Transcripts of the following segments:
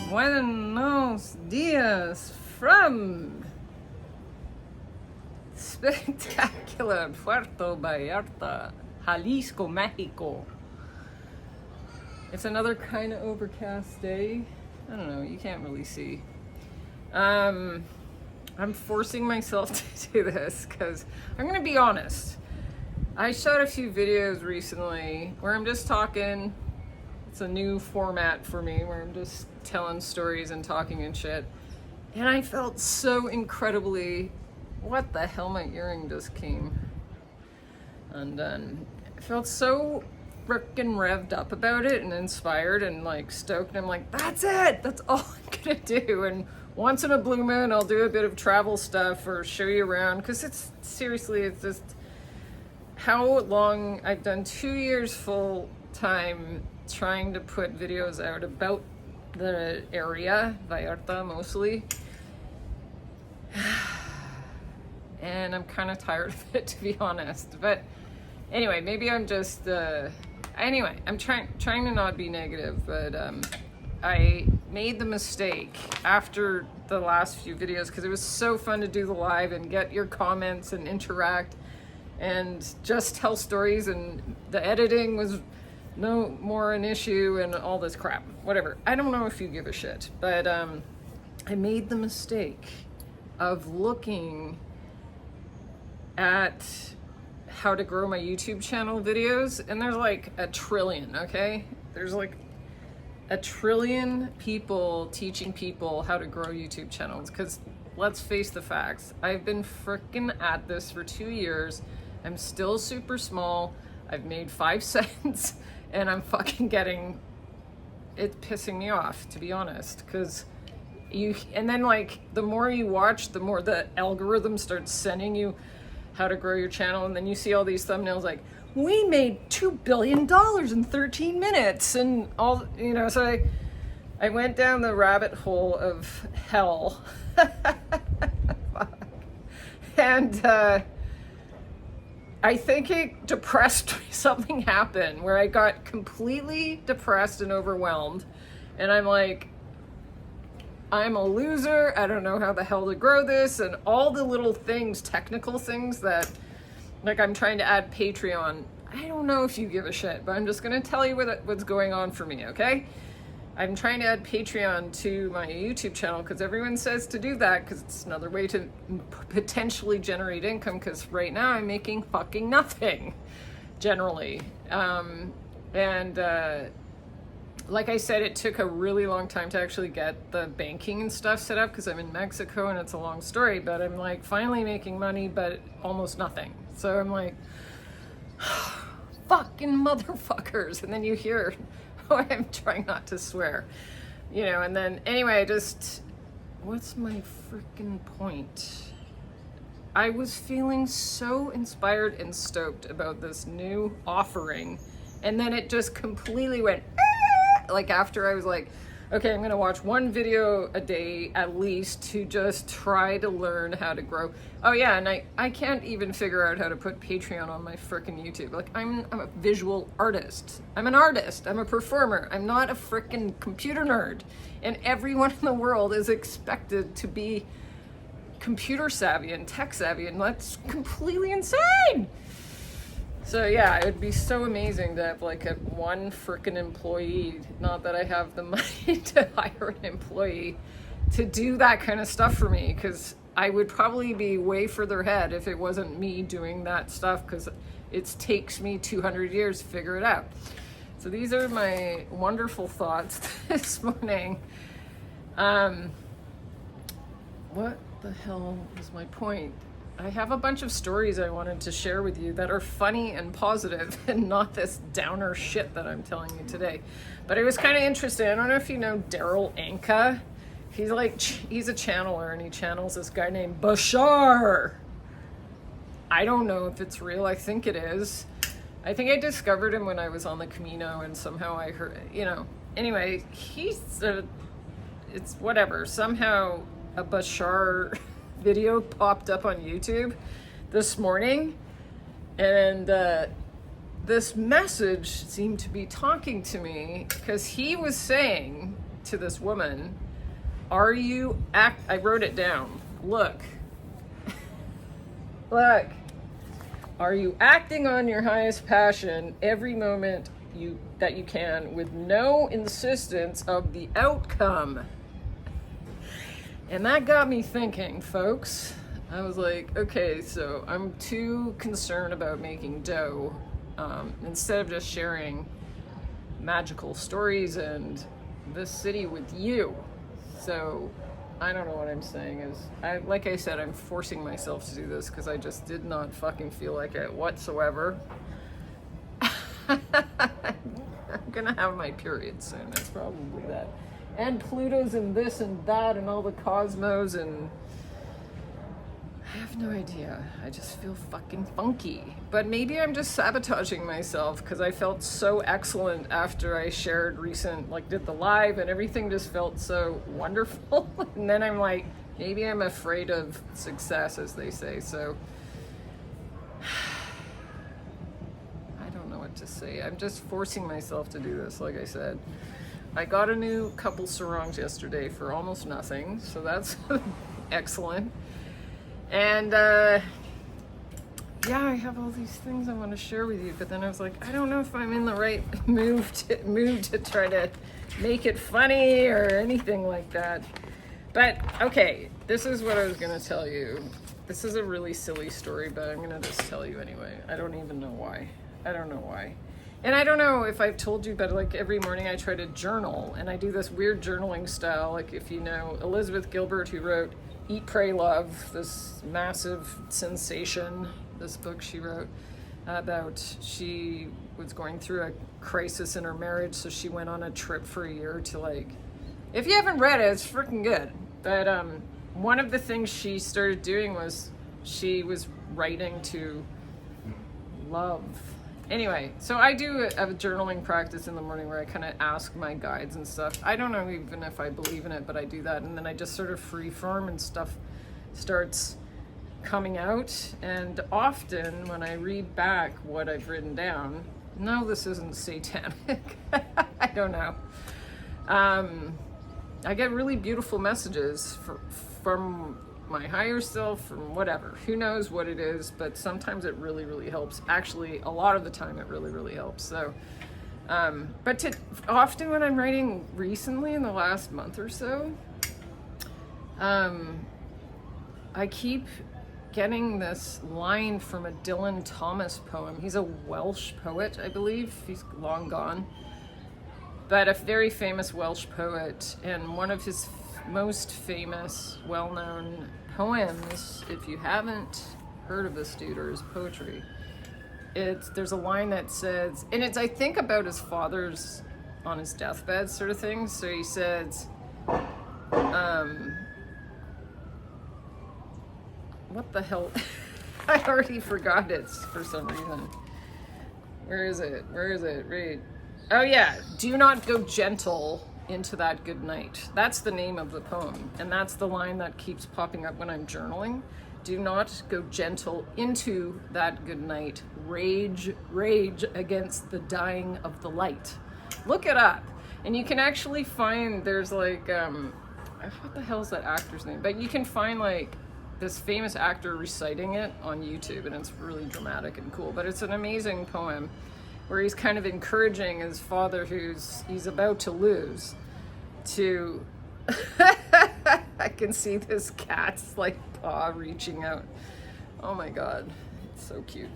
Buenos dias from spectacular Puerto Vallarta, Jalisco, Mexico. It's another kind of overcast day. I don't know, you can't really see. I'm forcing myself to do this because I'm gonna be honest. I shot a few videos recently where I'm just talking. It's a new format for me where I'm just telling stories and talking and shit. And I felt so incredibly, what the hell, my earring just came undone. I felt so frickin' revved up about it and inspired and like stoked. And I'm like, that's it, that's all I'm gonna do. And once in a blue moon, I'll do a bit of travel stuff or show you around. Cause it's seriously, it's just how long I've done 2 years full time trying to put videos out about the area, Vallarta mostly. And I'm kind of tired of it, to be honest. But anyway, maybe I'm just, anyway, I'm trying to not be negative, but I made the mistake after the last few videos because it was so fun to do the live and get your comments and interact and just tell stories, and the editing was no more an issue and all this crap. Whatever. I don't know if you give a shit, but I made the mistake of looking at how to grow my YouTube channel videos, and there's like a trillion, okay? There's like a trillion people teaching people how to grow YouTube channels, because let's face the facts. I've been freaking at this for 2 years. I'm still super small. I've made 5 cents and I'm fucking getting, it's pissing me off, to be honest, because and then like the more you watch, the more the algorithm starts sending you how to grow your channel, and then you see all these thumbnails like, we made $2 billion in 13 minutes and all, you know. So I went down the rabbit hole of hell. And I think it depressed me. Something happened where I got completely depressed and overwhelmed, and I'm like, I'm a loser. I don't know how the hell to grow this, and all the little things, technical things that, like, I'm trying to add Patreon. I don't know if you give a shit, but I'm just gonna tell you what's going on for me, okay? I'm trying to add Patreon to my YouTube channel because everyone says to do that because it's another way to potentially generate income, because right now I'm making fucking nothing, generally. Like I said, it took a really long time to actually get the banking and stuff set up because I'm in Mexico and it's a long story, but I'm like finally making money, but almost nothing. So I'm like, fucking motherfuckers. And then you hear, oh, I'm trying not to swear, you know, and then anyway, what's my freaking point? I was feeling so inspired and stoked about this new offering, and then it just completely went, like after I was like, okay, I'm gonna watch one video a day at least to just try to learn how to grow. Oh yeah, and I can't even figure out how to put Patreon on my frickin' YouTube. Like I'm a visual artist. I'm an artist. I'm a performer. I'm not a frickin' computer nerd. And everyone in the world is expected to be computer savvy and tech savvy, and that's completely insane. So yeah, it would be so amazing to have like one frickin' employee, not that I have the money to hire an employee to do that kind of stuff for me, because I would probably be way further ahead if it wasn't me doing that stuff, because it takes me 200 years to figure it out. So these are my wonderful thoughts this morning. What the hell is my point? I have a bunch of stories I wanted to share with you that are funny and positive and not this downer shit that I'm telling you today. But it was kind of interesting. I don't know if you know Daryl Anka. He's a channeler, and he channels this guy named Bashar. I don't know if it's real. I think it is. I think I discovered him when I was on the Camino, and somehow I heard, you know. Anyway, it's whatever. Somehow a Bashar video popped up on YouTube this morning, and this message seemed to be talking to me because he was saying to this woman, I wrote it down. Look, are you acting on your highest passion every moment that you can with no insistence of the outcome? And that got me thinking, folks. I was like, okay, so I'm too concerned about making dough instead of just sharing magical stories and this city with you. So I don't know what I'm saying is, like I said, I'm forcing myself to do this because I just did not fucking feel like it whatsoever. I'm gonna have my period soon, that's probably that. And Pluto's and this and that and all the cosmos, and I have no idea. I just feel fucking funky. But maybe I'm just sabotaging myself because I felt so excellent after I shared did the live, and everything just felt so wonderful. And then I'm like, maybe I'm afraid of success, as they say. So I don't know what to say. I'm just forcing myself to do this, like I said. I got a new couple sarongs yesterday for almost nothing, so that's excellent. And yeah, I have all these things I want to share with you, but then I was like, I don't know if I'm in the right mood to try to make it funny or anything like that. But okay, this is what I was going to tell you. This is a really silly story, but I'm going to just tell you anyway. I don't even know why. I don't know why. And I don't know if I've told you, but like every morning I try to journal, and I do this weird journaling style. Like if you know Elizabeth Gilbert, who wrote Eat, Pray, Love, this massive sensation, this book she wrote about, she was going through a crisis in her marriage, so she went on a trip for a year to if you haven't read it, it's freaking good. But one of the things she started doing was she was writing to love. Anyway, so I do a journaling practice in the morning where I kind of ask my guides and stuff. I don't know even if I believe in it, but I do that. And then I just sort of freeform and stuff starts coming out. And often when I read back what I've written down, no, this isn't satanic. I don't know. I get really beautiful messages from my higher self, from whatever. Who knows what it is, but sometimes it really, really helps. Actually, a lot of the time it really, really helps. So, but often when I'm writing recently in the last month or so, I keep getting this line from a Dylan Thomas poem. He's a Welsh poet, I believe. He's long gone. But a very famous Welsh poet, and one of his most famous, well-known poems, if you haven't heard of this dude or his poetry, there's a line that says, and it's I think about his father's on his deathbed sort of thing. So he says, what the hell? I already forgot it for some reason. Where is it? Read. Oh yeah, do not go gentle into that good night. That's the name of the poem, and that's the line that keeps popping up when I'm journaling. Do not go gentle into that good night. Rage against the dying of the light. Look it up, and you can actually find, there's what the hell is that actor's name? But you can find this famous actor reciting it on YouTube, and it's really dramatic and cool. But it's an amazing poem where he's kind of encouraging his father, he's about to lose, to I can see this cat's paw reaching out. Oh my god, it's so cute.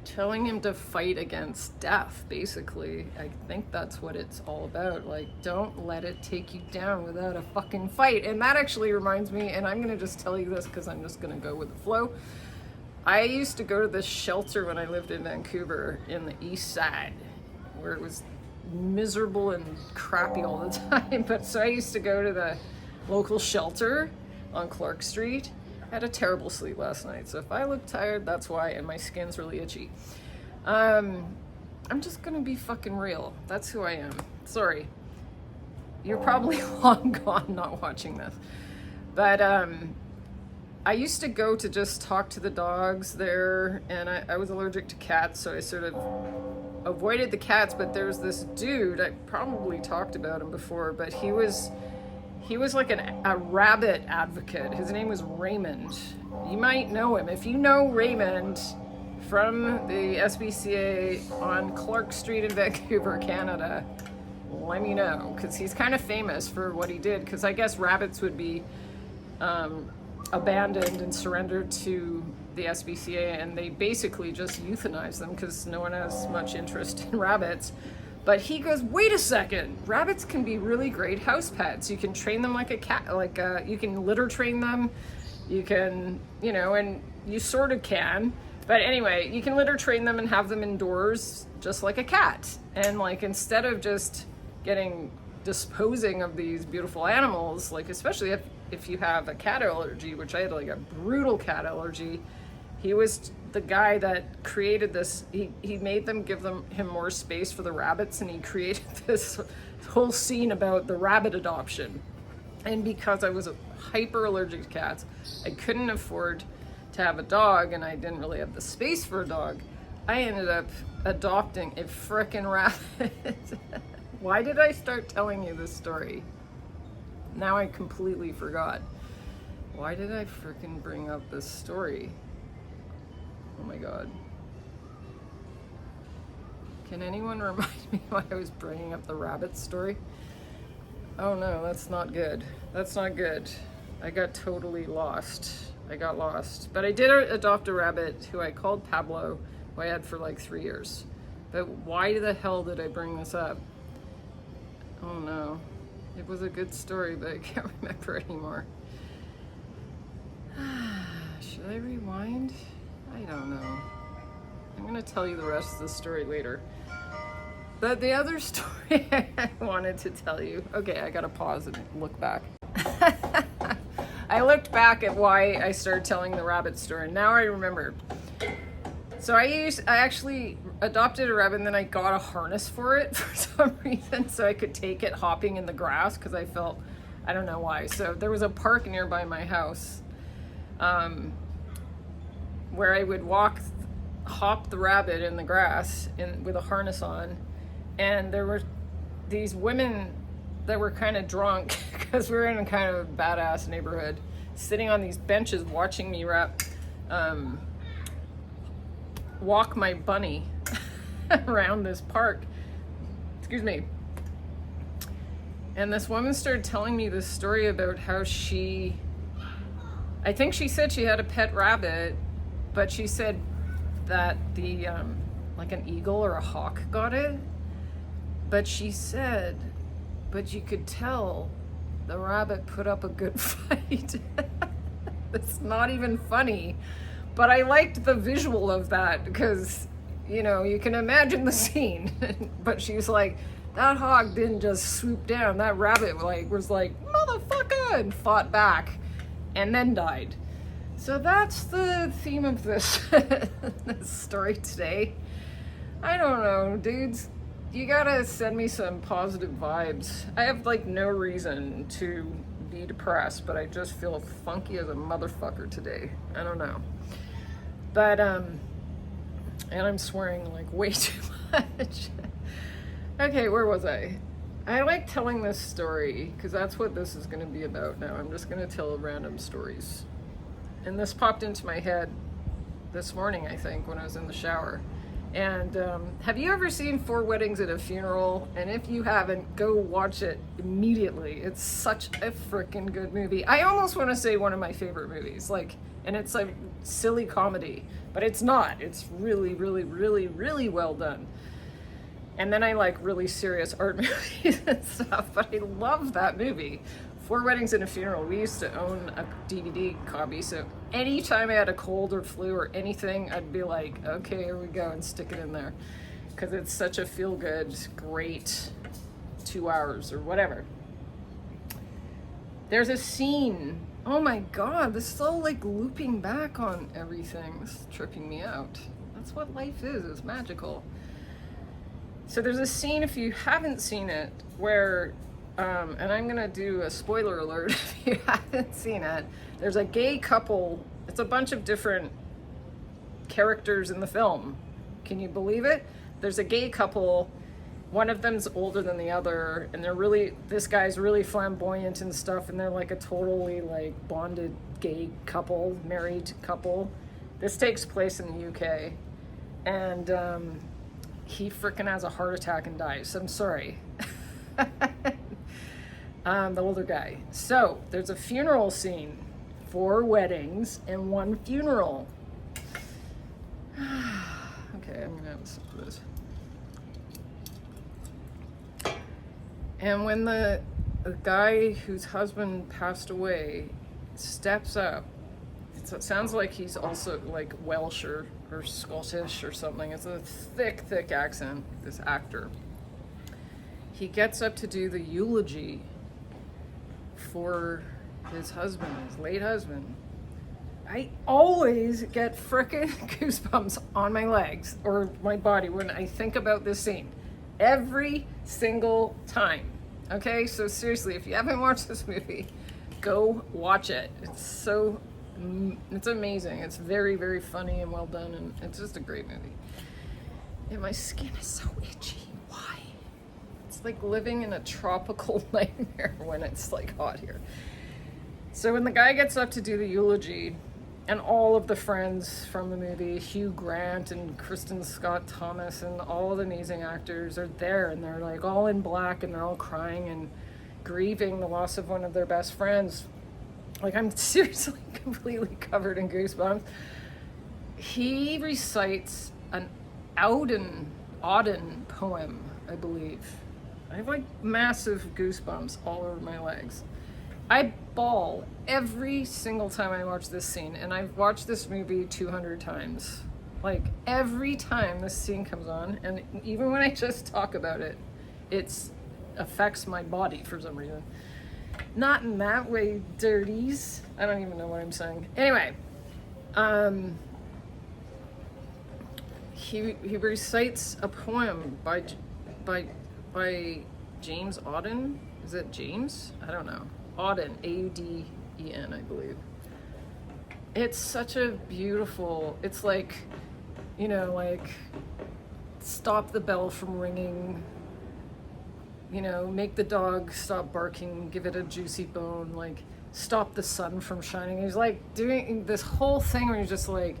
Telling him to fight against death, basically. I think that's what it's all about. Don't let it take you down without a fucking fight. And that actually reminds me, and I'm gonna just tell you this because I'm just gonna go with the flow. I used to go to this shelter when I lived in Vancouver in the East Side, where it was miserable and crappy all the time. But so I used to go to the local shelter on Clark Street. I had a terrible sleep last night, so if I look tired, that's why, and my skin's really itchy. I'm just gonna be fucking real. That's who I am. Sorry. You're probably long gone not watching this. But I used to go to just talk to the dogs there, and I was allergic to cats, so I sort of avoided the cats. But there's this dude, I probably talked about him before, but he was like a rabbit advocate. His name was Raymond. You might know him. If you know Raymond from the SPCA on Clark Street in Vancouver, Canada, let me know, because he's kind of famous for what he did, because I guess rabbits would be abandoned and surrendered to the SPCA, and they basically just euthanize them because no one has much interest in rabbits. But he goes, wait a second, rabbits can be really great house pets. You can train them like a cat, you can litter train them. You can, and you sort of can. But anyway, you can litter train them and have them indoors just like a cat. And like, instead of just disposing of these beautiful animals, like especially if you have a cat allergy, which I had like a brutal cat allergy, he was the guy that created this. He made them give him more space for the rabbits, and he created this whole scene about the rabbit adoption. And because I was hyper allergic to cats, I couldn't afford to have a dog, and I didn't really have the space for a dog. I ended up adopting a frickin' rabbit. Why did I start telling you this story? Now I completely forgot. Why did I frickin' bring up this story? Oh my god. Can anyone remind me why I was bringing up the rabbit story? Oh no, that's not good. That's not good. I got totally lost. I got lost. But I did adopt a rabbit who I called Pablo, who I had for like 3 years. But why the hell did I bring this up? Oh no. It was a good story, but I can't remember anymore. Should I rewind? I don't know. I'm gonna tell you the rest of the story later. But the other story I wanted to tell you, okay, I gotta pause and look back. I looked back at why I started telling the rabbit story, and now I remember. So I actually adopted a rabbit, and then I got a harness for it for some reason, so I could take it hopping in the grass, because I felt, I don't know why. So there was a park nearby my house where I would hop the rabbit in the grass with a harness on, and there were these women that were kind of drunk, because we were in a kind of badass neighborhood, sitting on these benches watching me walk my bunny around this park. Excuse me. And this woman started telling me this story about how I think she said she had a pet rabbit, but she said that the like an eagle or a hawk got it. But she said, but you could tell the rabbit put up a good fight. It's not even funny. But I liked the visual of that, because, you can imagine the scene. But she was like, that hawk didn't just swoop down. That rabbit was like, motherfucker, and fought back and then died. So that's the theme of this, this story today. I don't know, dudes. You gotta send me some positive vibes. I have no reason to be depressed, but I just feel funky as a motherfucker today. I don't know. But, and I'm swearing way too much. Okay, where was I? I like telling this story, because that's what this is going to be about now. I'm just going to tell random stories. And this popped into my head this morning, I think, when I was in the shower. And have you ever seen 4 Weddings at a Funeral? And if you haven't, go watch it immediately. It's such a freaking good movie. I almost want to say one of my favorite movies. And it's a silly comedy, but it's not. It's really, really, really, really well done. And then I like really serious art movies and stuff, but I love that movie. 4 Weddings and a Funeral. We used to own a DVD copy, so anytime I had a cold or flu or anything, I'd be like, okay, here we go, and stick it in there. Because it's such a feel-good, great 2 hours or whatever. There's a scene. Oh my god, this is all looping back on everything. This is tripping me out. That's what life is. It's magical. So there's a scene, if you haven't seen it, where, and I'm gonna do a spoiler alert if you haven't seen it. there's a gay couple. It's a bunch of different characters in the film. Can you believe it? There's a gay couple. One of them's older than the other, and this guy's really flamboyant and stuff, and they're like a totally like bonded gay couple, married couple. This takes place in the UK, and he freaking has a heart attack and dies. I'm sorry. The older guy. So there's a funeral scene, 4 weddings and 1 funeral. Okay, I'm gonna have some of this. And when the guy whose husband passed away steps up, it sounds like he's also like Welsh or Scottish or something. It's a thick, thick accent, this actor. He gets up to do the eulogy for his husband, his late husband. I always get frickin' goosebumps on my legs or my body when I think about this scene. Every single time. Okay, so seriously, if you haven't watched this movie, go watch it. It's amazing. It's very, very funny and well done, and it's just a great movie. And my skin is so itchy. Why? It's like living in a tropical nightmare when it's like hot here. So when the guy gets up to do the eulogy, and all of the friends from the movie, Hugh Grant and Kristen Scott Thomas and all the amazing actors are there, and they're like all in black, and they're all crying and grieving the loss of one of their best friends. Like, I'm seriously completely covered in goosebumps. He recites an Auden poem, I believe. I have like massive goosebumps all over my legs. I bawl every single time I watch this scene, and I've watched this movie 200 times. Like, every time this scene comes on, and even when I just talk about it, it affects my body for some reason. Not in that way, dirties. I don't even know what I'm saying. Anyway, he recites a poem by James Auden. Is it James? I don't know. Auden, A-U-D-E-N, I believe. It's such a beautiful, it's like, you know, like, stop the bell from ringing, you know, make the dog stop barking, give it a juicy bone, like, stop the sun from shining. He's like doing this whole thing where you're just like,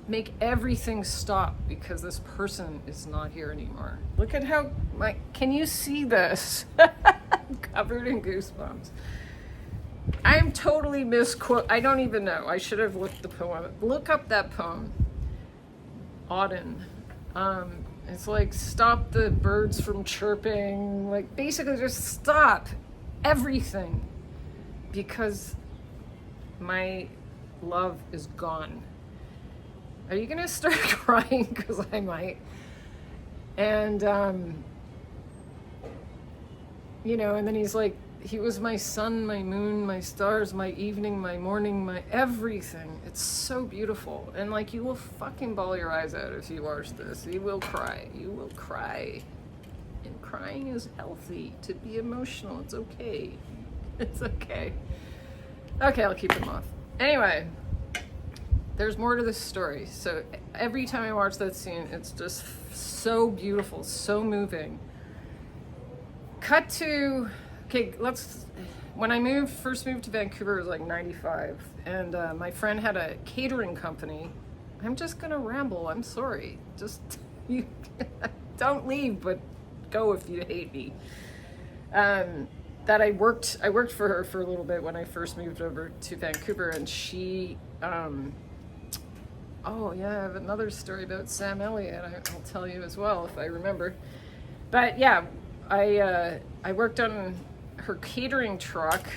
make everything stop because this person is not here anymore. Look at how, can you see this? I'm covered in goosebumps. I'm totally misquote. I don't even know. I should have looked the poem. Look up that poem. Auden. It's like, stop the birds from chirping. Like, basically just stop everything because my love is gone. Are you gonna start crying? Because I might. And, you know, and then he's like, he was my sun, my moon, my stars, my evening, my morning, my everything. It's so beautiful. And like, you will fucking bawl your eyes out if you watch this. You will cry. You will cry. And crying is healthy. To be emotional, it's okay. It's okay. Okay, I'll keep them off. Anyway, there's more to this story. So every time I watch that scene, it's just so beautiful, so moving. Cut to, okay, when I first moved to Vancouver, it was like 95, and my friend had a catering company. I'm just gonna ramble, I'm sorry. Just, you, don't leave, but go if you hate me. That I worked for her for a little bit when I first moved over to Vancouver, and she, oh yeah, I have another story about Sam Elliott I'll tell you as well if I remember. But yeah, I worked on her catering truck,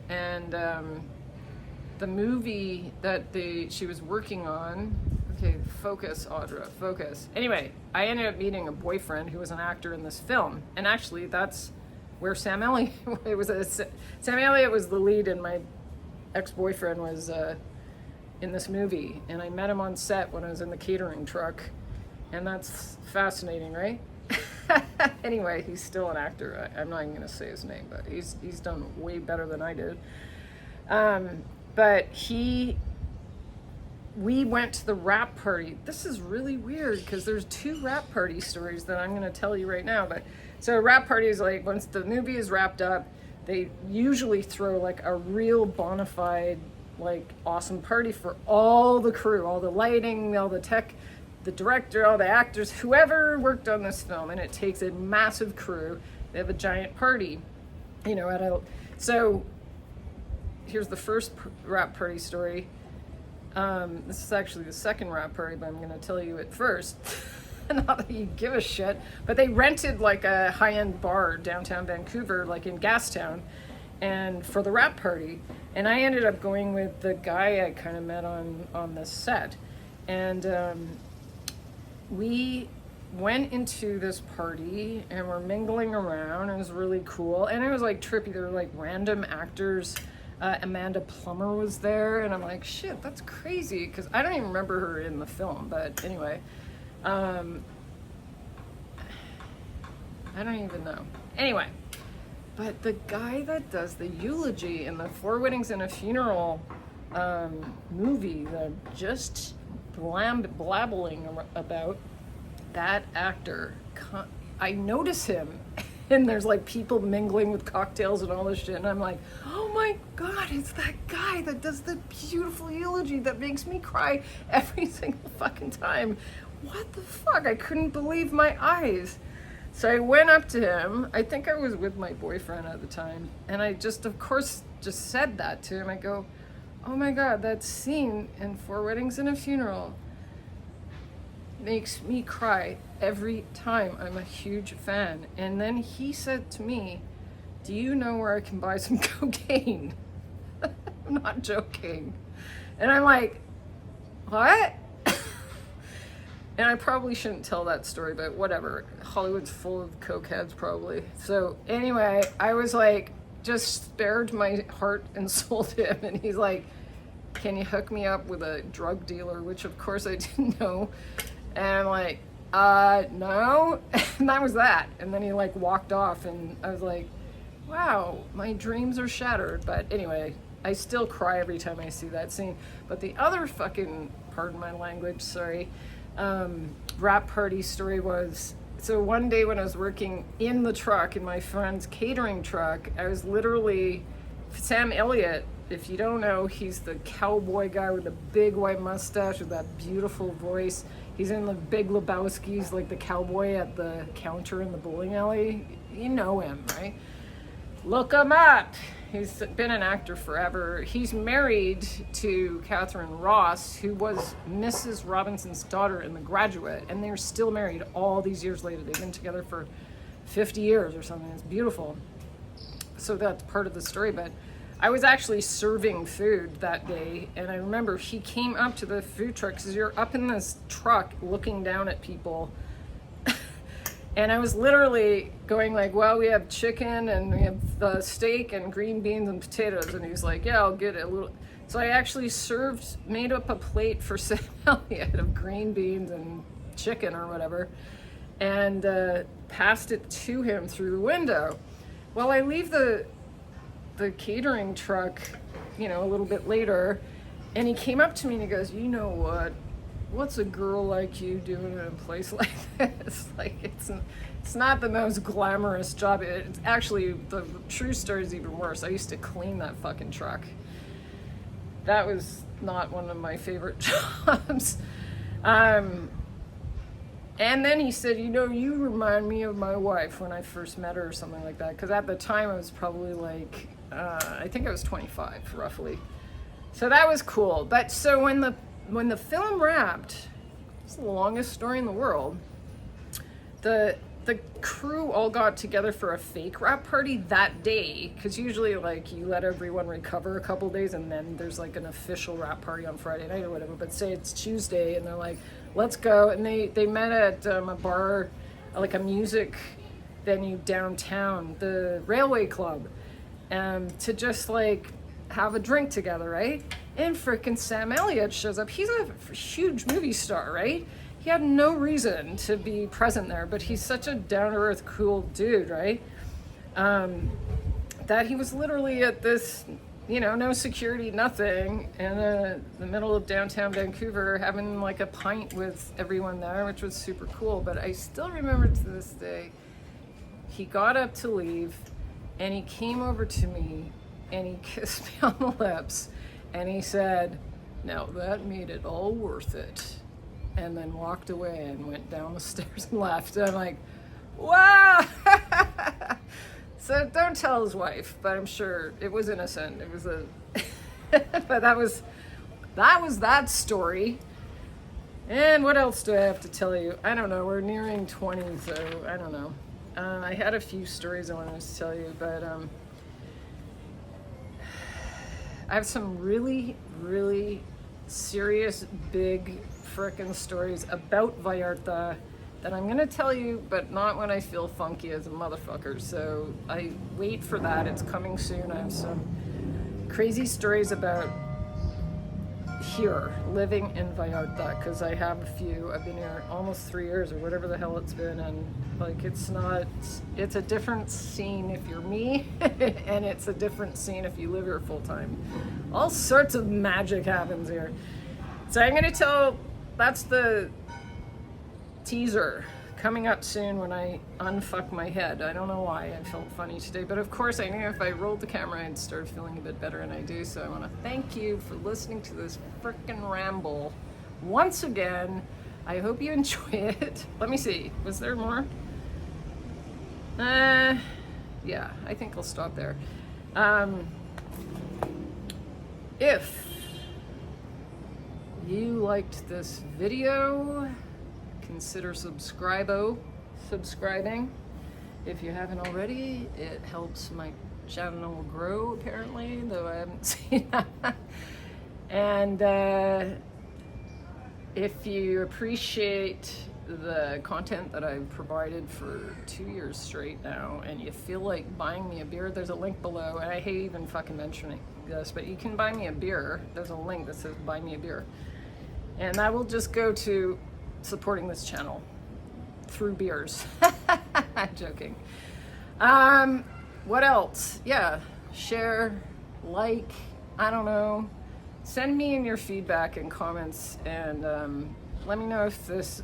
and the movie that she was working on. Okay, focus, Audra, focus. Anyway, I ended up meeting a boyfriend who was an actor in this film, and actually that's where Sam Elliott Sam Elliott was the lead, and my ex-boyfriend was in this movie, and I met him on set when I was in the catering truck, and that's fascinating, right? Anyway, he's still an actor. I'm not even going to say his name, but he's done way better than I did. But we went to the wrap party. This is really weird because there's 2 wrap party stories that I'm going to tell you right now. But so a wrap party is like, once the movie is wrapped up, they usually throw like a real bona fide, like awesome party for all the crew, all the lighting, all the tech, the director, all the actors, whoever worked on this film. And it takes a massive crew. They have a giant party, so here's the first wrap party story. This is actually the second wrap party, but I'm going to tell you it first. Not that you give a shit, but they rented like a high-end bar downtown Vancouver, like in Gastown, and for the wrap party. And I ended up going with the guy I kind of met on the set. And we went into this party and we're mingling around. It was really cool. And it was like trippy. There were like random actors. Amanda Plummer was there, and I'm like, shit, that's crazy, because I don't even remember her in the film, but anyway, I don't even know. Anyway, but the guy that does the eulogy in the 4 Weddings and a Funeral movie, that just blabbling about that actor, I notice him. And there's like people mingling with cocktails and all this shit. And I'm like, oh my God, it's that guy that does the beautiful eulogy that makes me cry every single fucking time. What the fuck? I couldn't believe my eyes. So I went up to him. I think I was with my boyfriend at the time. And I just, of course, just said that to him. I go, oh my God, that scene in 4 Weddings and a Funeral makes me cry every time. I'm a huge fan. And then he said to me, do you know where I can buy some cocaine? I'm not joking. And I'm like, what? And I probably shouldn't tell that story, but whatever. Hollywood's full of cokeheads probably. So anyway, I was like, just spared my heart and soul to him. And he's like, can you hook me up with a drug dealer? Which of course I didn't know. And I'm like, no. And that was that. And then he like walked off, and I was like, wow, my dreams are shattered. But anyway, I still cry every time I see that scene. But the other fucking, pardon my language, sorry, wrap party story was, so one day when I was working in the truck, in my friend's catering truck, I was literally, Sam Elliott, if you don't know, he's the cowboy guy with the big white mustache with that beautiful voice. He's in the Big Lebowski's, like the cowboy at the counter in the bowling alley. You know him, right? Look him up. He's been an actor forever. He's married to Catherine Ross, who was Mrs. Robinson's daughter in The Graduate, and they're still married all these years later. They've been together for 50 years or something. It's beautiful. So that's part of the story, but I was actually serving food that day, and I remember he came up to the food truck, because you're up in this truck looking down at people, and I was literally going like, well, we have chicken, and we have steak, and green beans, and potatoes, and he's like, yeah, I'll get it a little. So I actually made up a plate for Sam Elliott of green beans and chicken or whatever, and passed it to him through the window. Well, I leave the catering truck, a little bit later, and he came up to me and he goes, you know what's a girl like you doing in a place like this? Like, it's not the most glamorous job. It's actually, the true story is even worse. I used to clean that fucking truck. That was not one of my favorite jobs. And then he said, you remind me of my wife when I first met her, or something like that. Because at the time I was probably like, I think I was 25 roughly. So that was cool. But so when the film wrapped, it's the longest story in the world, the crew all got together for a fake wrap party that day, because usually like you let everyone recover a couple days and then there's like an official wrap party on Friday night or whatever. But say it's Tuesday and they're like, let's go. And they met at a bar, like a music venue downtown, the Railway Club, to just like have a drink together, right? And frickin' Sam Elliott shows up. He's a huge movie star, right? He had no reason to be present there, but he's such a down-to-earth, cool dude, right? That he was literally at this no security, nothing, in the middle of downtown Vancouver, having like a pint with everyone there, which was super cool. But I still remember to this day, he got up to leave and he came over to me and he kissed me on the lips and he said, "Now that made it all worth it," and then walked away and went down the stairs and left. And I'm like, wow. So don't tell his wife, but I'm sure it was innocent. It was but that was that story. And what else do I have to tell you? I don't know. We're nearing 20, so I don't know. I had a few stories I wanted to tell you, but I have some really, really serious, big frickin' stories about Vallarta that I'm gonna tell you, but not when I feel funky as a motherfucker. So I wait for that. It's coming soon. I have some crazy stories about here, living in Vallarta, because I have a few. I've been here almost 3 years or whatever the hell it's been, and like it's a different scene if you're me, and it's a different scene if you live here full time. All sorts of magic happens here. So I'm gonna tell, that's the teaser coming up soon when I unfuck my head. I don't know why I felt funny today, but of course I knew if I rolled the camera I'd start feeling a bit better, and I do. So I want to thank you for listening to this frickin' ramble once again. I hope you enjoy it. Let me see, was there more? Yeah, I think I'll stop there. If you liked this video, consider subscribing if you haven't already. It helps my channel grow, apparently, though I haven't seen that. And if you appreciate the content that I've provided for 2 years straight now, and you feel like buying me a beer, there's a link below. And I hate even fucking mentioning this, but you can buy me a beer. There's a link that says buy me a beer, and that will just go to supporting this channel through beers. I'm joking. What else? Yeah, share, like, I don't know. Send me in your feedback and comments, and let me know if this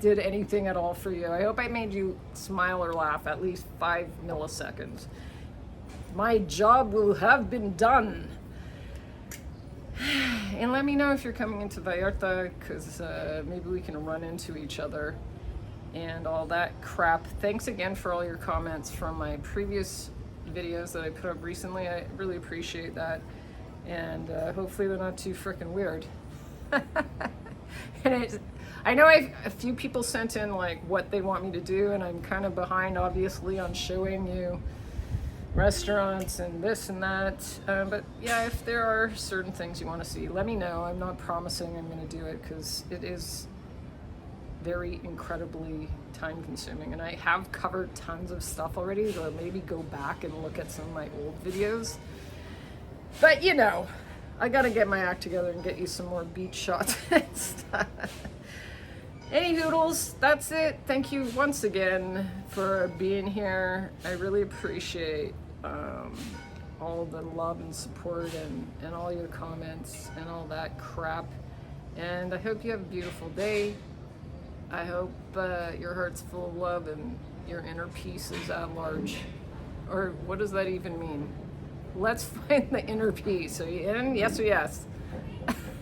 did anything at all for you. I hope I made you smile or laugh at least 5 milliseconds. My job will have been done. And let me know if you're coming into Vallarta, because maybe we can run into each other and all that crap. Thanks again for all your comments from my previous videos that I put up recently. I really appreciate that. And hopefully they're not too freaking weird. And I know a few people sent in like what they want me to do, and I'm kind of behind obviously on showing you restaurants and this and that, but yeah, if there are certain things you want to see, let me know. I'm not promising I'm going to do it, because it is very incredibly time consuming, and I have covered tons of stuff already, so maybe go back and look at some of my old videos. But I gotta get my act together and get you some more beach shots and stuff. Any hoodles, that's it. Thank you once again for being here. I really appreciate all the love and support and all your comments and all that crap. And I hope you have a beautiful day. I hope your heart's full of love and your inner peace is at large. Or what does that even mean? Let's find the inner peace. Are you in? Yes or yes?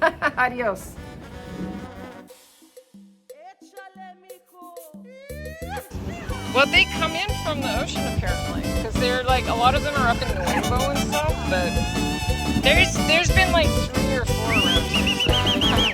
Adios. Well, they come in from the ocean apparently, because they're like, a lot of them are up in Nuevo and stuff, but there's been like 3 or 4 around here, so they're coming